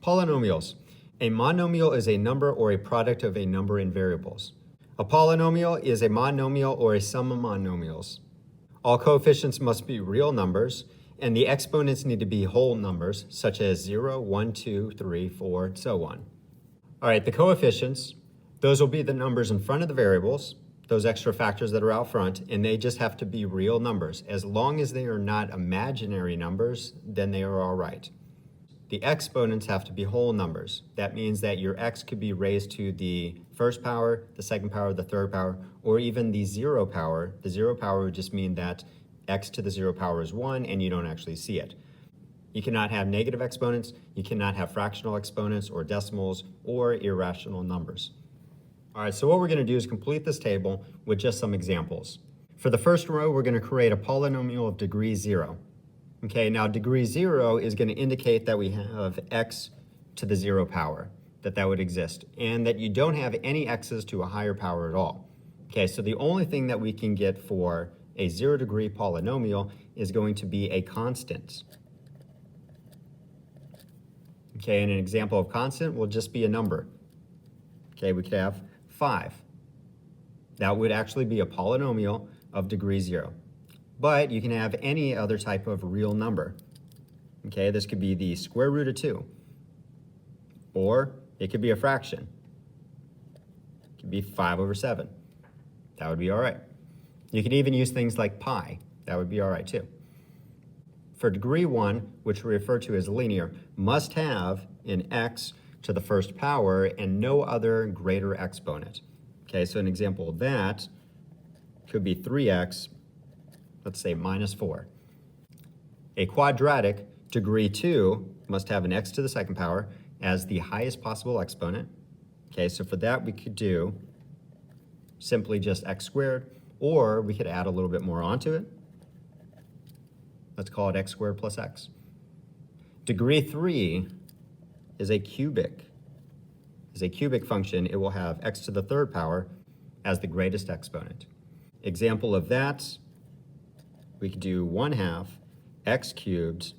Polynomials. A monomial is a number or a product of a number in variables. A polynomial is a monomial or a sum of monomials. All coefficients must be real numbers, and the exponents need to be whole numbers, such as 0, 1, 2, 3, 4, and so on. All right, the coefficients, those will be the numbers in front of the variables, those extra factors that are out front, and they just have to be real numbers. As long as they are not imaginary numbers, then they are all right. The exponents have to be whole numbers. That means that your x could be raised to the first power, the second power, the third power, or even the zero power. The zero power would just mean that x to the zero power is 1 and you don't actually see it. You cannot have negative exponents, you cannot have fractional exponents or decimals or irrational numbers. All right, so what we're going to do is complete this table with just some examples. For the first row, we're going to create a polynomial of degree 0. Okay, now degree 0 is going to indicate that we have x to the 0 power, that would exist, and that you don't have any x's to a higher power at all. Okay, so the only thing that we can get for a 0 degree polynomial is going to be a constant. Okay, and an example of constant will just be a number. Okay, we could have 5. That would actually be a polynomial of degree 0. But you can have any other type of real number. Okay, this could be the square root of 2. Or it could be a fraction. It could be 5 over 7. That would be all right. You could even use things like pi. That would be all right too. For degree 1, which we refer to as linear, must have an x to the first power and no other greater exponent. Okay, so an example of that could be 3x, let's say minus 4. A quadratic, degree 2, must have an x to the second power as the highest possible exponent. Okay, so for that we could do simply just x squared, or we could add a little bit more onto it. Let's call it x squared plus x. Degree 3 is a cubic. Is a cubic function. It will have x to the third power as the greatest exponent. Example of that, we could do 1/2 x cubed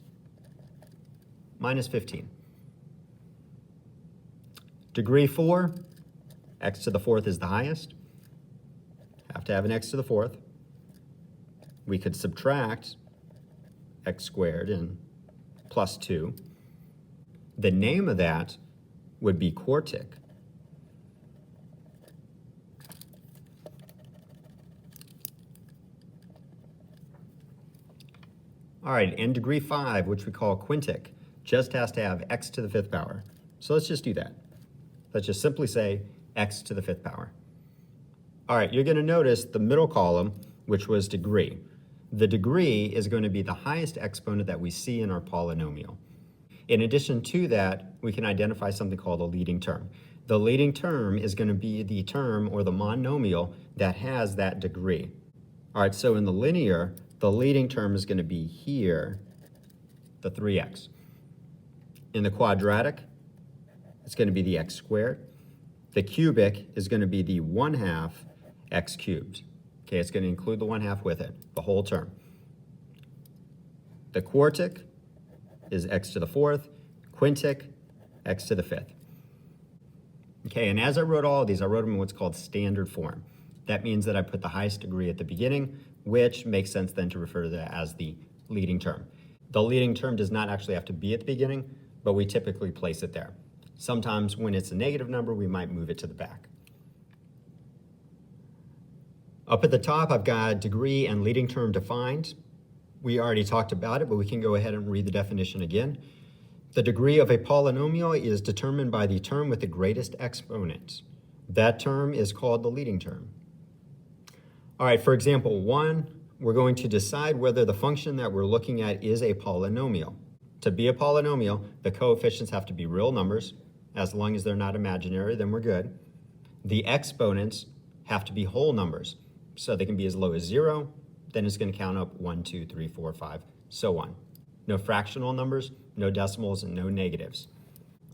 minus 15. Degree 4, x to the fourth is the highest. Have to have an x to the fourth. We could subtract x squared and plus 2. The name of that would be quartic. All right, and degree 5, which we call quintic, just has to have x to the 5th power. So let's just do that. Let's just simply say x to the 5th power. All right, you're going to notice the middle column, which was degree. The degree is going to be the highest exponent that we see in our polynomial. In addition to that, we can identify something called a leading term. The leading term is going to be the term or the monomial that has that degree. All right, so in the linear, the leading term is going to be here, the 3x. In the quadratic, it's going to be the x squared. The cubic is going to be the 1/2 x cubed. Okay, it's going to include the 1/2 with it, the whole term. The quartic is x to the 4th, quintic, x to the 5th. Okay, and as I wrote all of these, I wrote them in what's called standard form. That means that I put the highest degree at the beginning, which makes sense then to refer to that as the leading term. The leading term does not actually have to be at the beginning, but we typically place it there. Sometimes when it's a negative number, we might move it to the back. Up at the top, I've got degree and leading term defined. We already talked about it, but we can go ahead and read the definition again. The degree of a polynomial is determined by the term with the greatest exponent. That term is called the leading term. All right, for example 1, we're going to decide whether the function that we're looking at is a polynomial. To be a polynomial, the coefficients have to be real numbers. As long as they're not imaginary, then we're good. The exponents have to be whole numbers. So they can be as low as 0, then it's going to count up 1, 2, 3, 4, 5, so on. No fractional numbers, no decimals, and no negatives.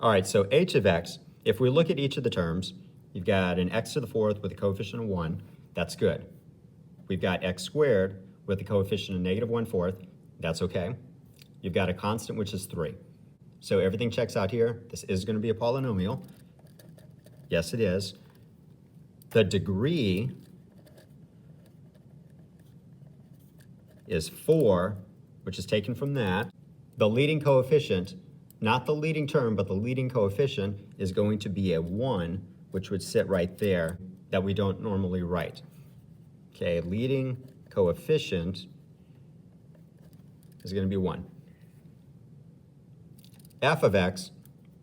All right, so h of x, if we look at each of the terms, you've got an x to the 4th with a coefficient of 1, that's good. We've got x squared with a coefficient of -1/4, that's okay. You've got a constant, which is 3. So everything checks out here. This is going to be a polynomial. Yes, it is. The degree is 4, which is taken from that. The leading coefficient, not the leading term, but the leading coefficient is going to be a 1, which would sit right there that we don't normally write. Okay, leading coefficient is going to be 1. F of x,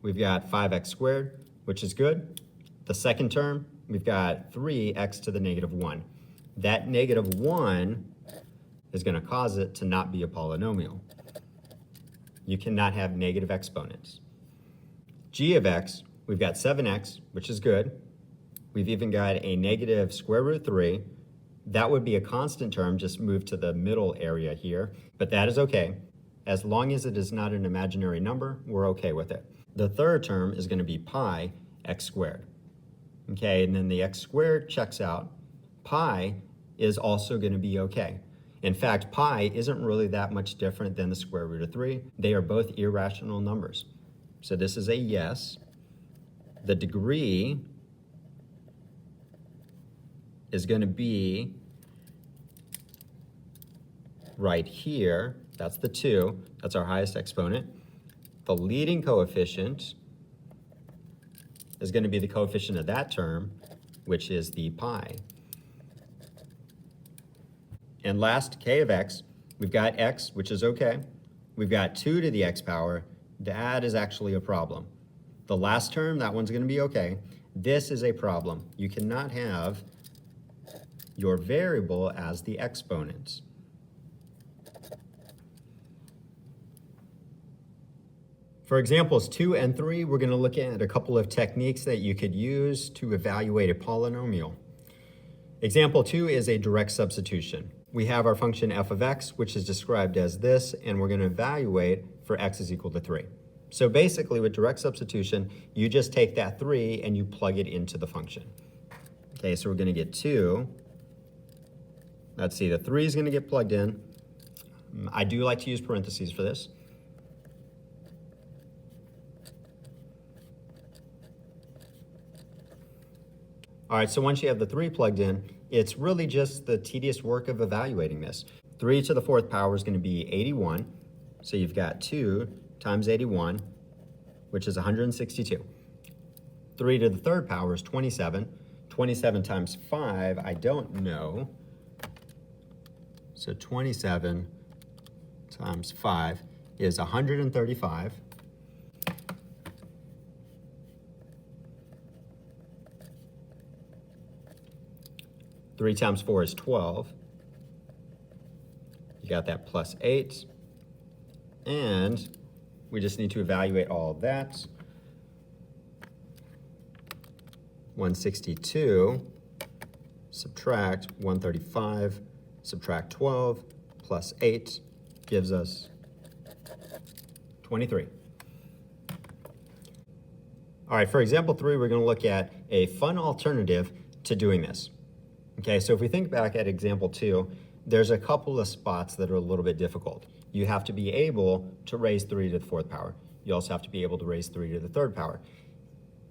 we've got 5x squared, which is good. The second term, we've got 3x to the negative 1. That negative 1 is going to cause it to not be a polynomial. You cannot have negative exponents. G of x, we've got 7x, which is good. We've even got a negative square root 3. That would be a constant term, just move to the middle area here, but that is okay. As long as it is not an imaginary number, we're okay with it. The third term is going to be pi x squared. Okay, and then the x squared checks out. Pi is also going to be okay. In fact, pi isn't really that much different than the square root of 3. They are both irrational numbers. So this is a yes. The degree is going to be right here. That's the 2. That's our highest exponent. The leading coefficient is going to be the coefficient of that term, which is the pi. And last, k of x, we've got x, which is okay. We've got 2 to the x power. That is actually a problem. The last term, that one's going to be okay. This is a problem. You cannot have your variable as the exponent. For examples 2 and 3, we're going to look at a couple of techniques that you could use to evaluate a polynomial. Example 2 is a direct substitution. We have our function f of x, which is described as this, and we're going to evaluate for x is equal to 3. So basically with direct substitution, you just take that 3 and you plug it into the function. Okay, so we're going to get 2. Let's see, the 3 is going to get plugged in. I do like to use parentheses for this. All right, so once you have the 3 plugged in, it's really just the tedious work of evaluating this. 3 to the 4th power is going to be 81. So you've got 2 times 81, which is 162. 3 to the 3rd power is 27. 27 times 5, I don't know. So 27 times 5 is 135. 3 times 4 is 12. You got that plus 8. And we just need to evaluate all of that. 162, subtract 135, subtract 12, plus 8 gives us 23. All right, for example 3, we're going to look at a fun alternative to doing this. Okay, so if we think back at example 2, there's a couple of spots that are a little bit difficult. You have to be able to raise 3 to the 4th power. You also have to be able to raise 3 to the 3rd power.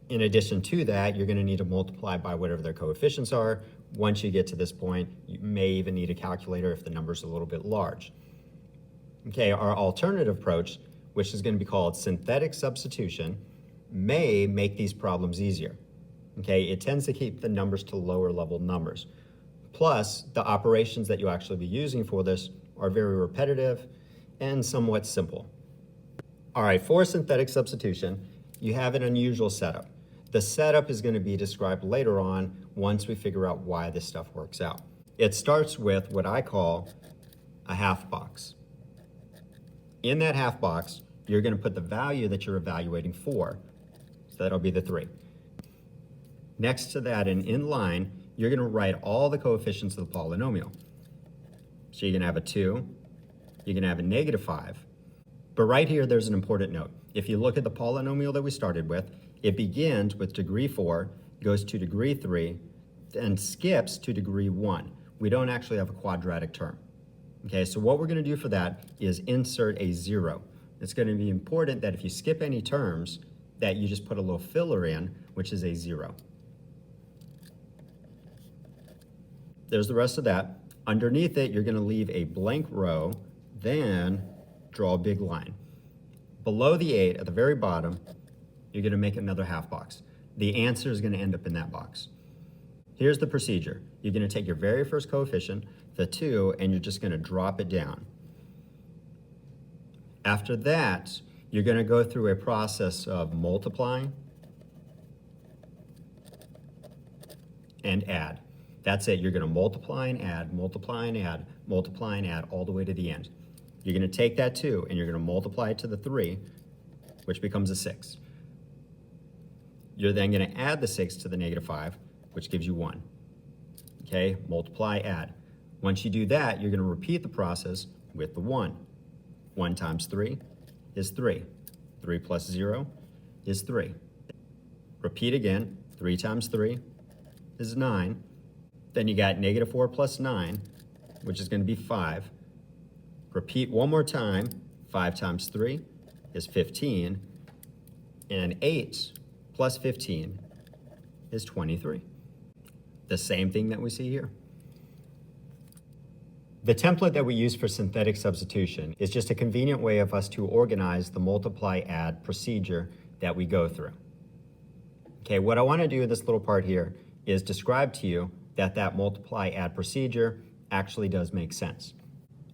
In addition to that, you're going to need to multiply by whatever their coefficients are. Once you get to this point, you may even need a calculator if the number's a little bit large. Okay, our alternative approach, which is going to be called synthetic substitution, may make these problems easier. Okay, it tends to keep the numbers to lower level numbers. Plus, the operations that you'll actually be using for this are very repetitive and somewhat simple. All right, for synthetic substitution, you have an unusual setup. The setup is going to be described later on once we figure out why this stuff works out. It starts with what I call a half box. In that half box, you're going to put the value that you're evaluating for. So that'll be the 3. Next to that and in line, you're going to write all the coefficients of the polynomial. So you're going to have a 2, you're going to have a negative 5. But right here, there's an important note. If you look at the polynomial that we started with, it begins with degree 4, goes to degree 3, and skips to degree 1. We don't actually have a quadratic term. Okay, so what we're going to do for that is insert a 0. it's going to be important that if you skip any terms, that you just put a little filler in, which is a 0. There's the rest of that. Underneath it, you're going to leave a blank row, then draw a big line. Below the 8, at the very bottom, you're going to make another half box. The answer is going to end up in that box. Here's the procedure. You're going to take your very first coefficient, the 2, and you're just going to drop it down. After that, you're going to go through a process of multiplying and add. That's it. You're going to multiply and add, multiply and add, multiply and add all the way to the end. You're going to take that 2 and you're going to multiply it to the 3, which becomes a 6. You're then going to add the 6 to the -5, which gives you 1. Okay, multiply, add. Once you do that, you're going to repeat the process with the 1. 1 times 3 is 3. 3 plus 0 is 3. Repeat again. 3 times 3 is 9. Then you got -4 plus 9, which is going to be 5. Repeat one more time. 5 times 3 is 15. And 8 plus 15 is 23. The same thing that we see here. The template that we use for synthetic substitution is just a convenient way of us to organize the multiply-add procedure that we go through. Okay, what I want to do in this little part here is describe to you that multiply-add procedure actually does make sense.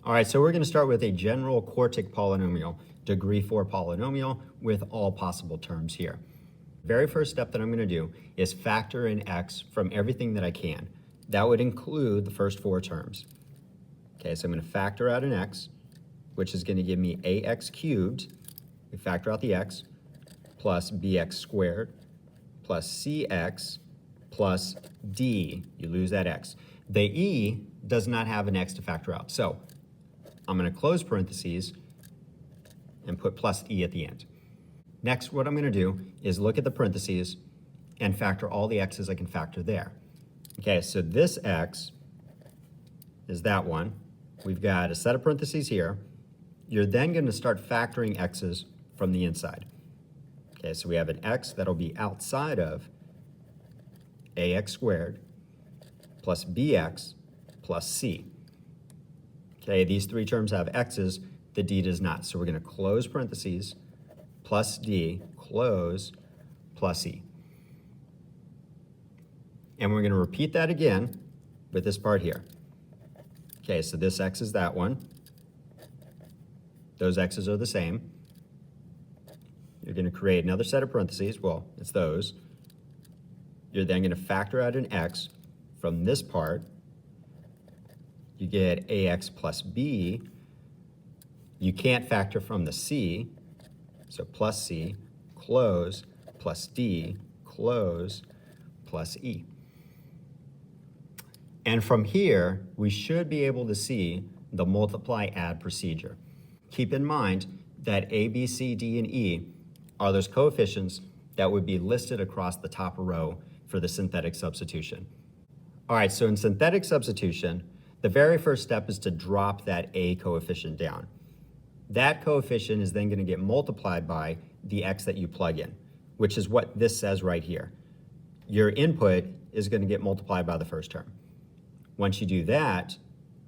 All right, so we're going to start with a general quartic polynomial, degree 4 polynomial with all possible terms here. Very first step that I'm going to do is factor in x from everything that I can. That would include the first 4 terms. Okay, so I'm going to factor out an x, which is going to give me ax cubed. We factor out the x, plus bx squared, plus cx, plus d. You lose that x. The e does not have an x to factor out. So I'm going to close parentheses and put plus e at the end. Next, what I'm going to do is look at the parentheses and factor all the x's I can factor there. Okay, so this x is that one. We've got a set of parentheses here. You're then going to start factoring x's from the inside. Okay, so we have an x that'll be outside of ax squared plus bx plus c. Okay, these 3 terms have x's, the d does not. So we're going to close parentheses, plus d, close, plus e. And we're going to repeat that again with this part here. Okay, so this x is that one. Those x's are the same. You're going to create another set of parentheses. Well, it's those. You're then going to factor out an x from this part. You get ax plus b. You can't factor from the c, so plus c, close, plus d, close, plus e. And from here, we should be able to see the multiply-add procedure. Keep in mind that a, b, c, d, and e are those coefficients that would be listed across the top row for the synthetic substitution. All right, so in synthetic substitution, the very first step is to drop that a coefficient down. That coefficient is then going to get multiplied by the x that you plug in, which is what this says right here. Your input is going to get multiplied by the first term. Once you do that,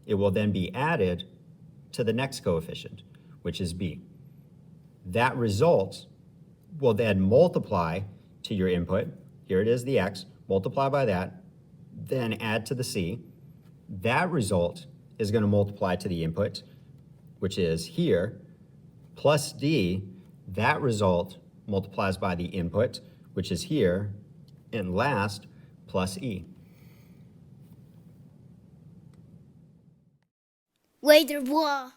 it will then be added to the next coefficient, which is b. That result will then multiply to your input. Here it is, the x, multiply by that, then add to the c. That result is going to multiply to the input, which is here, plus d. That result multiplies by the input, which is here, and last, plus e. Wait, what?